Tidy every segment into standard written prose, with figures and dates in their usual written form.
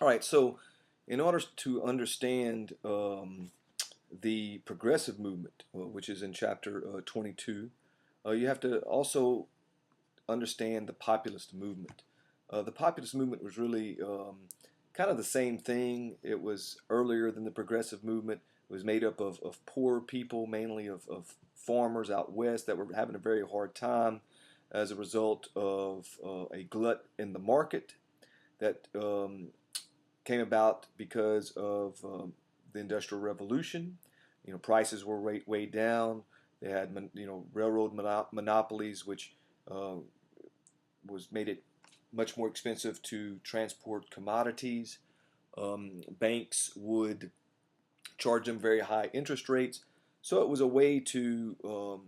All right, so in order to understand the progressive movement, which is in chapter 22, you have to also understand the populist movement. The populist movement was really kind of the same thing. It was earlier than the progressive movement. It was made up of poor people, mainly of farmers out west that were having a very hard time as a result of a glut in the market that came about because of the Industrial Revolution. Prices were way down. They had railroad monopolies, which uh, was made it much more expensive to transport commodities. Banks would charge them very high interest rates. So it was a way to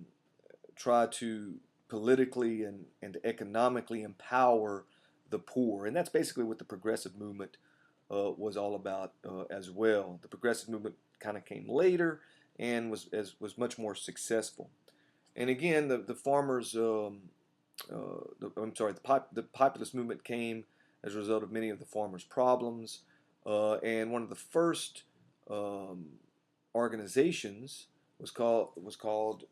try to politically and economically empower the poor. And that's basically what the progressive movement was all about as well. The progressive movement kind of came later and was much more successful. And again, the farmers, I'm sorry, the populist movement came as a result of many of the farmers' problems. And one of the first um, organizations was called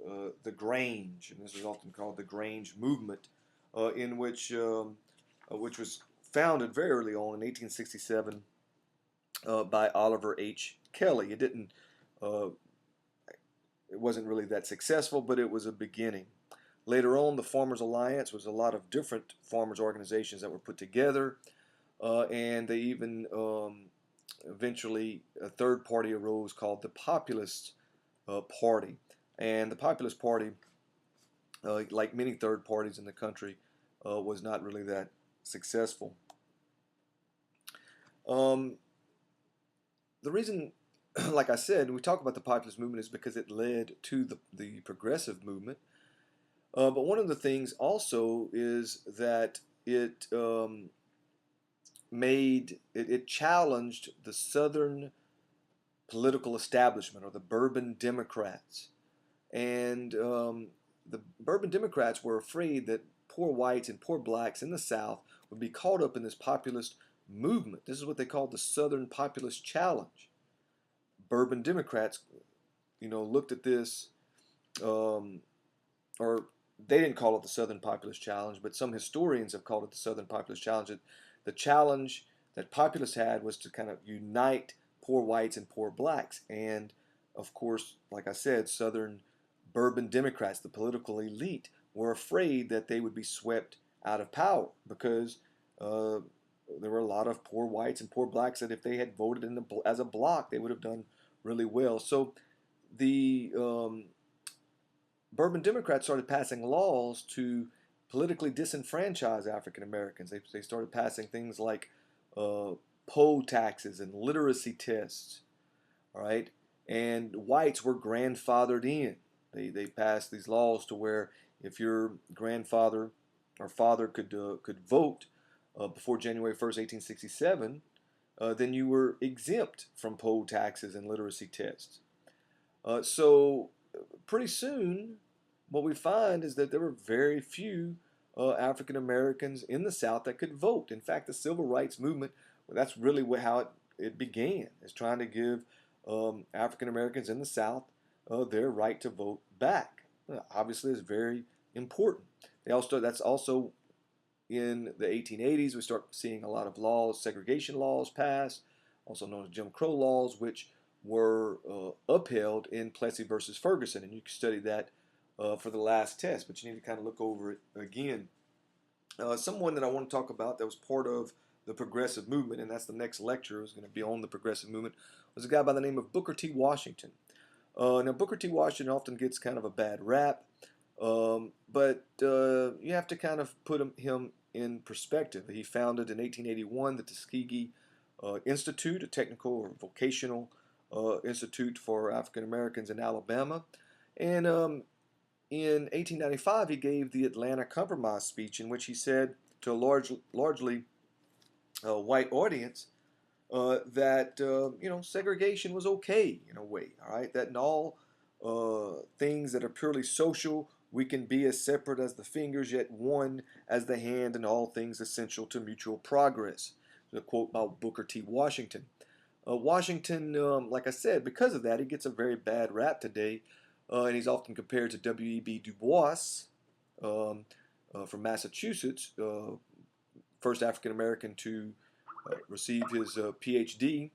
the Grange, and this is often called the Grange movement, in which was founded very early on in 1867 by Oliver H. Kelly. Uh, it wasn't really that successful, but it was a beginning. Later on, the Farmers Alliance was a lot of different farmers organizations that were put together, and they even eventually a third party arose called the Populists Party. And the Populist Party, like many third parties in the country, was not really that successful. Um, the reason, like I said, we talk about the populist movement is because it led to the progressive movement. But one of the things also is that it challenged the Southern political establishment, or the Bourbon Democrats. And the Bourbon Democrats were afraid that poor whites and poor blacks in the South would be caught up in this populist movement. This is what they called the Southern Populist Challenge. Bourbon Democrats, looked at this, um, or they didn't call it the Southern Populist Challenge, but some historians have called it the Southern Populist Challenge. The challenge that populists had was to kind of unite poor whites and poor blacks. And of course, like I said, Southern Bourbon Democrats, the political elite, were afraid that they would be swept out of power because uh, there were a lot of poor whites and poor blacks that if they had voted as a bloc, they would have done really well. So the Bourbon Democrats started passing laws to politically disenfranchise African Americans. They started passing things like uh, poll taxes and literacy tests, all right? And whites were grandfathered in. They passed these laws to where if your grandfather or father could vote before January 1st, 1867, then you were exempt from poll taxes and literacy tests. So pretty soon, what we find is that there were very few African Americans in the South that could vote. In fact, the Civil Rights Movement, well, that's really how it began, is trying to give African Americans in the South their right to vote back. Obviously, it's very important. That's also in the 1880s. We start seeing a lot of laws, segregation laws passed, also known as Jim Crow laws, which were upheld in Plessy versus Ferguson, and you can study that for the last test, but you need to kind of look over it again. Someone that I want to talk about that was part of the progressive movement, and that's the next lecture is going to be on the progressive movement, was a guy by the name of Booker T. Washington. Now, Booker T. Washington often gets kind of a bad rap, but you have to kind of put him in perspective. He founded in 1881 the Tuskegee Institute, a technical or vocational institute for African Americans in Alabama. And in 1895, he gave the Atlanta Compromise speech, in which he said to a largely white audience that segregation was okay in a way. All right, that in all things that are purely social, we can be as separate as the fingers, yet one as the hand, and all things essential to mutual progress. a quote about Booker T. Washington. Washington, like I said, because of that, he gets a very bad rap today, and he's often compared to W.E.B. Du Bois um, from Massachusetts, first African American to receive his PhD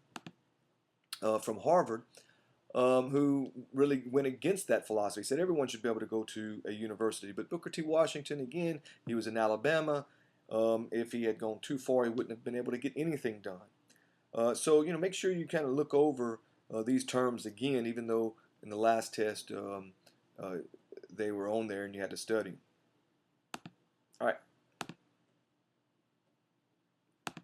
from Harvard, who really went against that philosophy. He said everyone should be able to go to a university. But Booker T. Washington, again, he was in Alabama. If he had gone too far, he wouldn't have been able to get anything done. So, make sure you kind of look over these terms again, even though in the last test uh, they were on there and you had to study. All right.